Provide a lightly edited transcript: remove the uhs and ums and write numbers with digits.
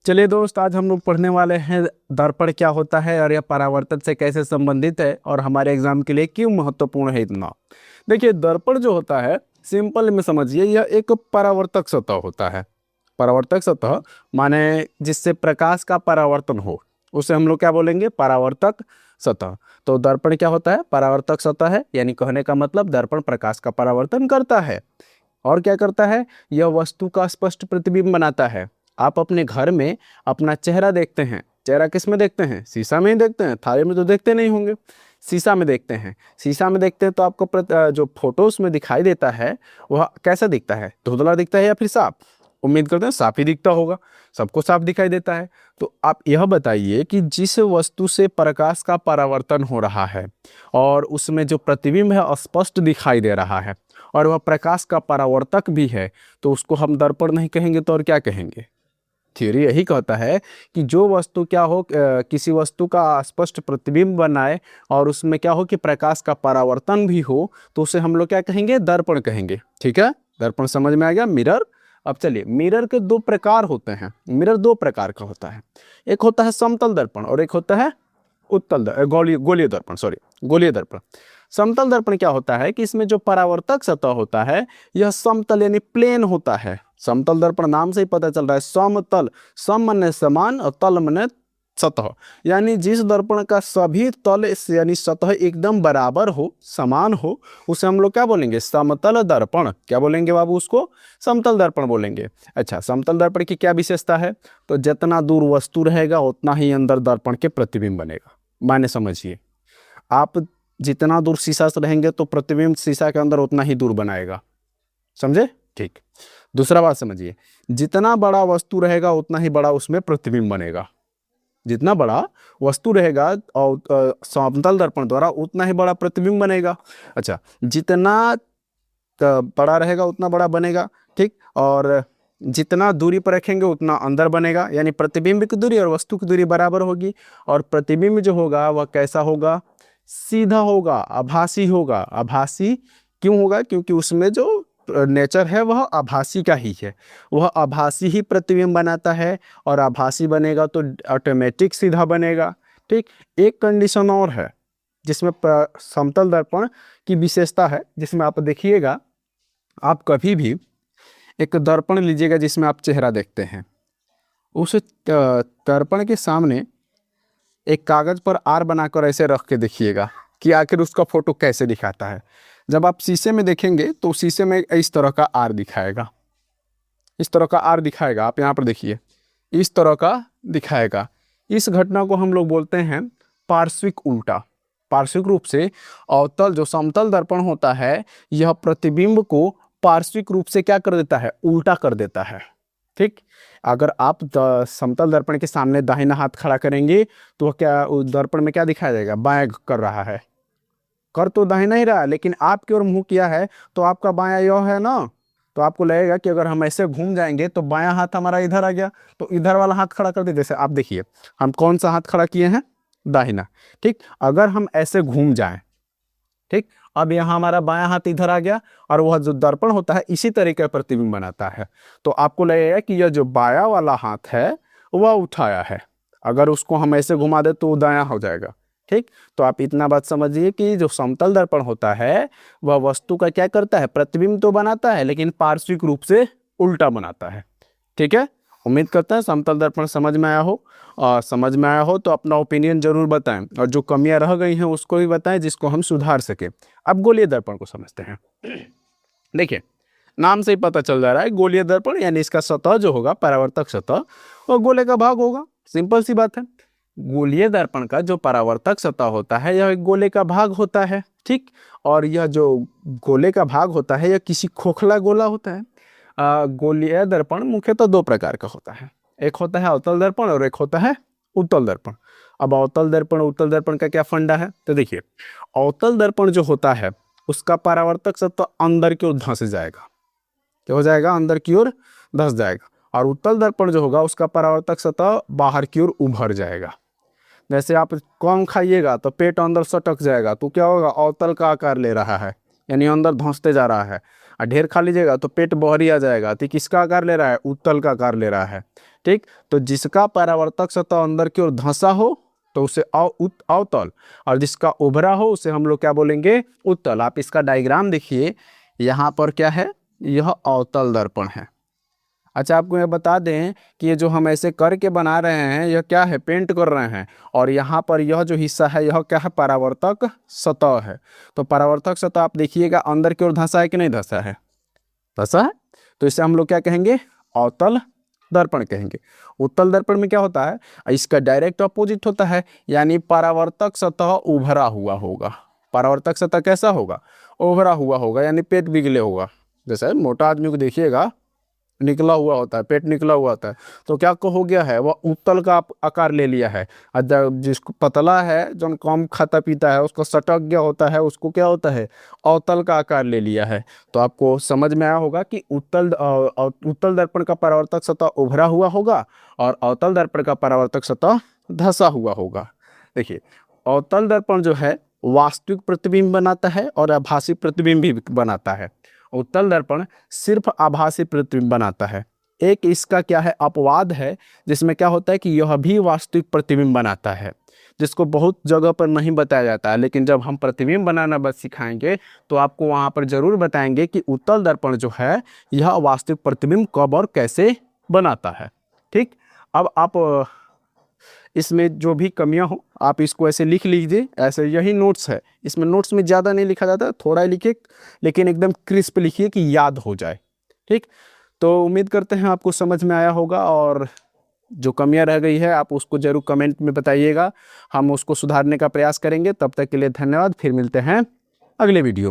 चलिए दोस्त, आज हम लोग पढ़ने वाले हैं दर्पण क्या होता है और यह परावर्तन से कैसे संबंधित है और हमारे एग्जाम के लिए क्यों महत्वपूर्ण है इतना। देखिए, दर्पण जो होता है सिंपल में समझिए, यह एक परावर्तक सतह होता है। परावर्तक सतह माने जिससे प्रकाश का परावर्तन हो, उसे हम लोग क्या बोलेंगे? परावर्तक सतह। तो दर्पण क्या होता है? परावर्तक सतह है, यानी कहने का मतलब दर्पण प्रकाश का परावर्तन करता है। और क्या करता है? यह वस्तु का स्पष्ट प्रतिबिंब बनाता है। आप अपने घर में अपना चेहरा देखते हैं, चेहरा किस में देखते हैं? शीशा में ही देखते हैं, थाली में तो देखते नहीं होंगे, शीशा में देखते हैं। शीशा में देखते हैं तो आपको जो फोटो उसमें दिखाई देता है वह कैसा दिखता है? धुंधला दिखता है या फिर साफ? उम्मीद करते हैं साफ ही दिखता होगा, सबको साफ दिखाई देता है। तो आप यह बताइए कि जिस वस्तु से प्रकाश का परावर्तन हो रहा है और उसमें जो प्रतिबिंब है स्पष्ट दिखाई दे रहा है और वह प्रकाश का परावर्तक भी है, तो उसको हम दर्पण नहीं कहेंगे तो और क्या कहेंगे? थ्योरी यही कहता है कि जो वस्तु क्या हो, किसी वस्तु का स्पष्ट प्रतिबिंब बनाए और उसमें क्या हो कि प्रकाश का परावर्तन भी हो, तो उसे हम लोग क्या कहेंगे? दर्पण कहेंगे। ठीक है, दर्पण समझ में आ गया। मिरर। अब चलिए, मिरर के दो प्रकार होते हैं। मिरर दो प्रकार का होता है, एक होता है समतल दर्पण और एक होता है गोलीय दर्पण। सॉरी, गोलीय दर्पण। समतल दर्पण क्या होता है कि इसमें जो परावर्तक सतह होता है यह समतल यानी प्लेन होता है। समतल दर्पण नाम से ही पता चल रहा है, समतल। सम माने समान और तल माने सतह, यानी जिस दर्पण का सभी तल यानी सतह एकदम बराबर हो, समान हो, उसे हम लोग क्या बोलेंगे? समतल दर्पण। क्या बोलेंगे बाबू? उसको समतल दर्पण बोलेंगे। अच्छा, समतल दर्पण की क्या विशेषता है? तो जितना दूर वस्तु रहेगा उतना ही अंदर दर्पण के प्रतिबिंब बनेगा। माने समझिए, आप जितना दूर शीशा से रहेंगे तो प्रतिबिंब शीशा के अंदर उतना ही दूर बनाएगा। समझे? ठीक। दूसरा बात समझिए, जितना बड़ा वस्तु रहेगा उतना ही बड़ा उसमें प्रतिबिंब बनेगा। जितना बड़ा वस्तु रहेगा और समतल दर्पण द्वारा उतना ही बड़ा प्रतिबिंब बनेगा। अच्छा, जितना बड़ा रहेगा उतना बड़ा बनेगा। ठीक। और जितना दूरी पर रखेंगे उतना अंदर बनेगा, यानी प्रतिबिंब की दूरी और वस्तु की दूरी बराबर होगी। और प्रतिबिंब जो होगा वह कैसा होगा? सीधा होगा, आभासी होगा। आभासी क्यों होगा? क्योंकि उसमें जो नेचर है वह आभासी का ही है, वह आभासी ही प्रतिबिंब बनाता है और आभासी बनेगा तो ऑटोमेटिक सीधा बनेगा। ठीक। एक कंडीशन और है जिसमें समतल दर्पण की विशेषता है, जिसमें आप देखिएगा, आप कभी भी एक दर्पण लीजिएगा जिसमें आप चेहरा देखते हैं, उस दर्पण के सामने एक कागज पर आर बनाकर ऐसे रख के देखिएगा कि आखिर उसका फोटो कैसे दिखाता है। जब आप शीशे में देखेंगे तो शीशे में इस तरह का आर दिखाएगा, इस तरह का आर दिखाएगा। आप यहाँ पर देखिए, इस तरह का दिखाएगा। इस घटना को हम लोग बोलते हैं पार्श्विक उल्टा। पार्श्विक रूप से अवतल जो समतल दर्पण होता है यह प्रतिबिंब को पार्श्विक रूप से क्या कर देता है? उल्टा कर देता है। ठीक। अगर आप समतल दर्पण के सामने दाहिना हाथ खड़ा करेंगे तो क्या उस दर्पण में क्या दिखाया जाएगा? बाएं कर रहा है, कर तो दाहिना ही रहा है, लेकिन आपकी ओर मुंह किया है तो आपका बायां यह है ना। तो आपको लगेगा कि अगर हम ऐसे घूम जाएंगे तो बायां हाथ हमारा इधर आ गया, तो इधर वाला हाथ खड़ा कर दे। जैसे आप देखिए, हम कौन सा हाथ खड़ा किए हैं? दाहिना। ठीक। अगर हम ऐसे घूम जाएं, ठीक, अब यहाँ हमारा बायां हाथ इधर आ गया और वह जो दर्पण होता है इसी तरीके का प्रतिबिंब बनाता है। तो आपको लगेगा कि यह जो बायां वाला हाथ है वह उठाया है, अगर उसको हम ऐसे घुमा दे तो दायां हो जाएगा। ठीक। तो आप इतना बात समझिए कि जो समतल दर्पण होता है वह वस्तु का क्या करता है? प्रतिबिंब तो बनाता है लेकिन पार्श्विक रूप से उल्टा बनाता है। ठीक है, उम्मीद करता है समतल दर्पण समझ में आया हो। और समझ में आया हो तो अपना ओपिनियन जरूर बताएं और जो कमियां रह गई हैं उसको भी बताएं जिसको हम सुधार सके। अब गोलीय दर्पण को समझते हैं। देखिए, नाम से ही पता चल जा रहा है गोलीय दर्पण यानी इसका सतह जो होगा, परावर्तक सतह, वह गोले का भाग होगा। सिंपल सी बात है। गोलीय दर्पण का जो परावर्तक सतह होता है यह एक गोले का भाग होता है। ठीक। और यह जो गोले का भाग होता है यह किसी खोखला गोला होता है। गोलीय दर्पण मुख्यतः दो प्रकार का होता है, एक होता है अवतल दर्पण और एक होता है उत्तल दर्पण। अब अवतल दर्पण उत्तल दर्पण का क्या फंडा है? तो देखिए, अवतल दर्पण जो होता है उसका परावर्तक सतह अंदर की ओर धंस जाएगा। क्या हो जाएगा? अंदर की ओर धंस जाएगा। और उत्तल दर्पण जो होगा उसका परावर्तक सतह बाहर की ओर उभर जाएगा। जैसे आप कम खाइएगा तो पेट अंदर सटक जाएगा, तो क्या होगा? अवतल का आकार ले रहा है, यानी अंदर धंसते जा रहा है। और ढेर खा लीजिएगा तो पेट बहरी आ जाएगा। तो किसका आकार ले रहा है? उत्तल का आकार ले रहा है। ठीक, तो जिसका परावर्तक सतह अंदर की ओर धंसा हो तो उसे अवतल, और जिसका उभरा हो उसे हम लोग क्या बोलेंगे? उत्तल। आप इसका डायग्राम देखिए, यहाँ पर क्या है? यह अवतल दर्पण है। अच्छा, आपको यह बता दें कि ये जो हम ऐसे करके बना रहे हैं यह क्या है? पेंट कर रहे हैं। और यहाँ पर यह जो हिस्सा है यह क्या है? परावर्तक सतह है। तो परावर्तक सतह आप देखिएगा अंदर की ओर धंसा है कि नहीं धंसा है? धंसा है। तो इसे हम लोग क्या कहेंगे? अवतल दर्पण कहेंगे। उत्तल दर्पण में क्या होता है? इसका डायरेक्ट अपोजिट होता है, यानी परावर्तक सतह उभरा हुआ होगा। परावर्तक सतह कैसा होगा? उभरा हुआ होगा, यानी पेट बिगले होगा। जैसे मोटा आदमी को देखिएगा, निकला हुआ होता है, पेट निकला हुआ होता है, तो क्या हो गया है? वह उत्तल का आकार ले लिया है। और जिसको पतला है, जो कम खाता पीता है, उसको सटक गया होता है, उसको क्या होता है? अवतल का आकार ले लिया है। तो आपको समझ में आया होगा कि उत्तल दर्पण का परावर्तक सतह उभरा हुआ होगा और अवतल दर्पण का परावर्तक सतह धंसा हुआ होगा। देखिए, अवतल दर्पण जो है वास्तविक प्रतिबिंब बनाता है और आभासी प्रतिबिंब भी बनाता है। उत्तल दर्पण सिर्फ आभासी प्रतिबिंब बनाता है। एक इसका क्या है? अपवाद है, जिसमें क्या होता है कि यह भी वास्तविक प्रतिबिंब बनाता है, जिसको बहुत जगह पर नहीं बताया जाता है। लेकिन जब हम प्रतिबिंब बनाना बस सिखाएंगे तो आपको वहाँ पर जरूर बताएंगे कि उत्तल दर्पण जो है यह वास्तविक प्रतिबिंब कब और कैसे बनाता है। ठीक, अब आप इसमें जो भी कमियां हो आप इसको ऐसे लिख लीजिए। ऐसे यही नोट्स है, इसमें नोट्स में ज़्यादा नहीं लिखा जाता, थोड़ा लिखिए, लेकिन एकदम क्रिस्प लिखिए कि याद हो जाए। ठीक, तो उम्मीद करते हैं आपको समझ में आया होगा, और जो कमियां रह गई है आप उसको जरूर कमेंट में बताइएगा, हम उसको सुधारने का प्रयास करेंगे। तब तक के लिए धन्यवाद, फिर मिलते हैं अगले वीडियो में।